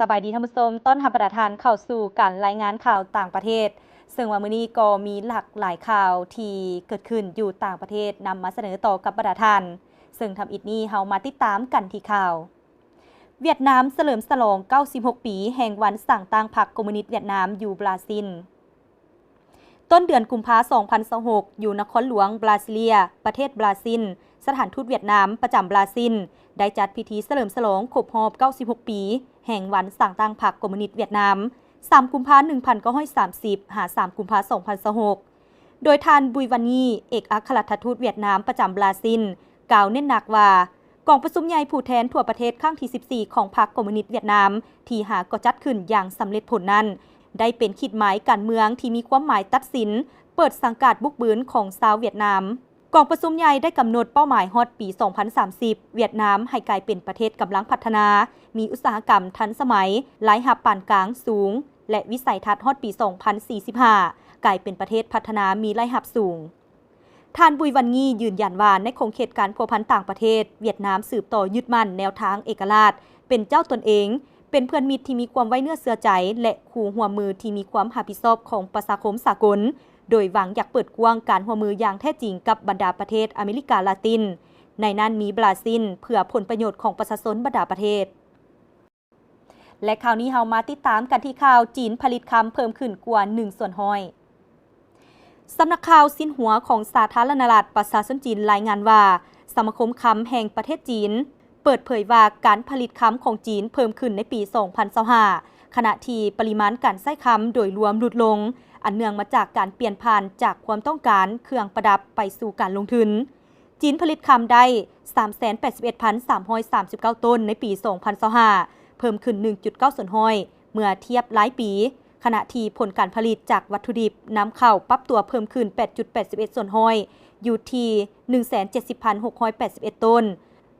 สบายดีท่านผู้ชมต้อนรับประทานเข้าสู่การรายงานข่าวต่างประเทศซึ่งวันมื้อนี้ก็มีหลากหลายข่าวที่เกิดขึ้นอยู่ต่างประเทศนำมาเสนอต่อกับประทานซึ่งทำอิดนี้เฮามาติดตามกันที่ข่าวเวียดนามเฉลิมฉลอง96 ปีแห่งวันสั่งตั้งพรรคคอมมิวนิสต์เวียดนามอยู่บราซิลต้นเดือนกุมภาพันธ์ 2026 อยู่นครหลวงบราซิเลียประเทศบราซิลสถานทูตเวียดนามประจำบราซิลได้จัดพิธีเฉลิมฉลองครบรอบ96 ปีแห่งวันสั่งตั้งพรรคคอมมิวนิสต์เวียดนาม3 กุมภาพันธ์ 1930 หา 3 กุมภาพันธ์ 2026 โดยท่านบุยวานีเอกอัครราชทูตเวียดนามประจำบราซิลกล่าวเน้นหนักว่ากองประชุมใหญ่ผู้แทนทั่วประเทศครั้งที่ 14 ของพรรคคอมมิวนิสต์เวียดนามที่หาก็จัดขึ้นอย่างสำเร็จผลนั้นได้เป็นขีดหมายการเมืองที่มีความหมายตัดสินเปิดสังกัดบุกบืนของชาวเวียดนามกองประชุมใหญ่ได้กำหนดเป้าหมายฮอดปี 2030 เวียดนามให้กลายเป็นประเทศกำลังพัฒนา มีอุตสาหกรรมทันสมัยรายรับปานกลางสูง และวิสัยทัศน์ฮอดปี 2045 กลายเป็นประเทศพัฒนามีรายรับสูงท่านบุยวันงียืนยันว่าในคงเขตการพัวพันต่างประเทศเวียดนามสืบต่อยึดมั่นแนวทางเอกราชเป็นเจ้าตนเองเป็นเพื่อนมิตรที่มีความไว้เนื้อเชื่อใจและคู่หัวมือที่มีความรับผิดชอบของประชาคมสากลโดยหวังอยากเปิดกว้างการหัวมืออย่างแท้จริงกับบรรดาประเทศอเมริกาลาตินในนั้นมีบราซิลเพื่อผลประโยชน์ของประชาชนบรรดาประเทศและข่าวนี้เฮามาติดตามกันที่ข่าวจีนผลิตคำเพิ่มขึ้นกว่า1%สำนักข่าวซินหัวของสาธารณรัฐประชาชนจีนรายงานว่าสมาคมคำแห่งประเทศจีนเปิดเผยว่าการผลิตคำของจีนเพิ่มขึ้นในปี 2025 ขณะที่ปริมาณการใช้คำโดยรวมลดลงอันเนื่องมาจากการเปลี่ยนผ่านจากความต้องการเครื่องประดับไปสู่การลงทุนจีนผลิตคำได้ 381,339 ต้นในปี 2025 เพิ่มขึ้น 1.9 ส่วนห้อยเมื่อเทียบหลายปีขณะที่ผลการผลิตจากวัตถุดิบนำเข้าปรับตัวเพิ่มขึ้น 8.81 ส่วนห้อยอยู่ที่ 170,681 ต้น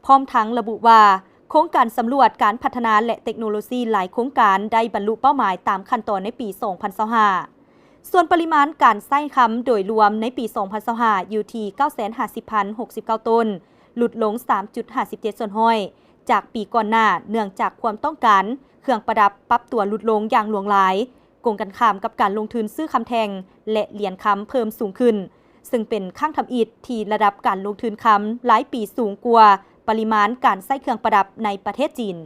พร้อมทั้งระบุว่าโครงการสำรวจการพัฒนาและเทคโนโลยีหลายโครงการได้บรรลุเป้าหมายตามขั้นตอนในปี 2025 ส่วนปริมาณการใช้คำโดยรวมในปี 2025 อยู่ที่ 950,069 ต้นลดลง 3.57 ส่วนห้อยจากปีก่อนหน้าเนื่องจากความต้องการเครื่องประดับปรับตัวลดลงอย่างหลวงหลายกงกันข้ามกับการลงทุนซื้อคำแทงและเหรียญคำเพิ่มสูงขึ้นซึ่งเป็นข้างทำอิฐที่ระดับการลงทุนคำหลายปีสูงกว่าปริมาณการใช้เครื่องประดับในประเทศจีน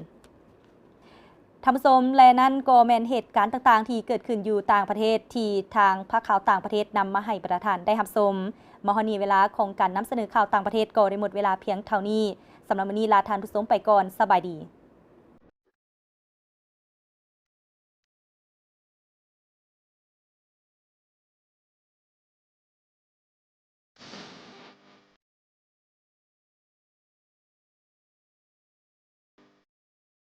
ท่านผู้ชมและนั่นก็แม่นเหตุการณ์ต่างๆที่เกิดขึ้นอยู่ต่างประเทศที่ทางภาคข่าวต่างประเทศนำมาให้ประธานได้รับชมมาฮอดนี้เวลาของการนำเสนอข่าวต่างประเทศก็ได้หมดเวลาเพียงเท่านี้สำหรับวันนี้ลาท่านผู้ชมไปก่อนสบายดี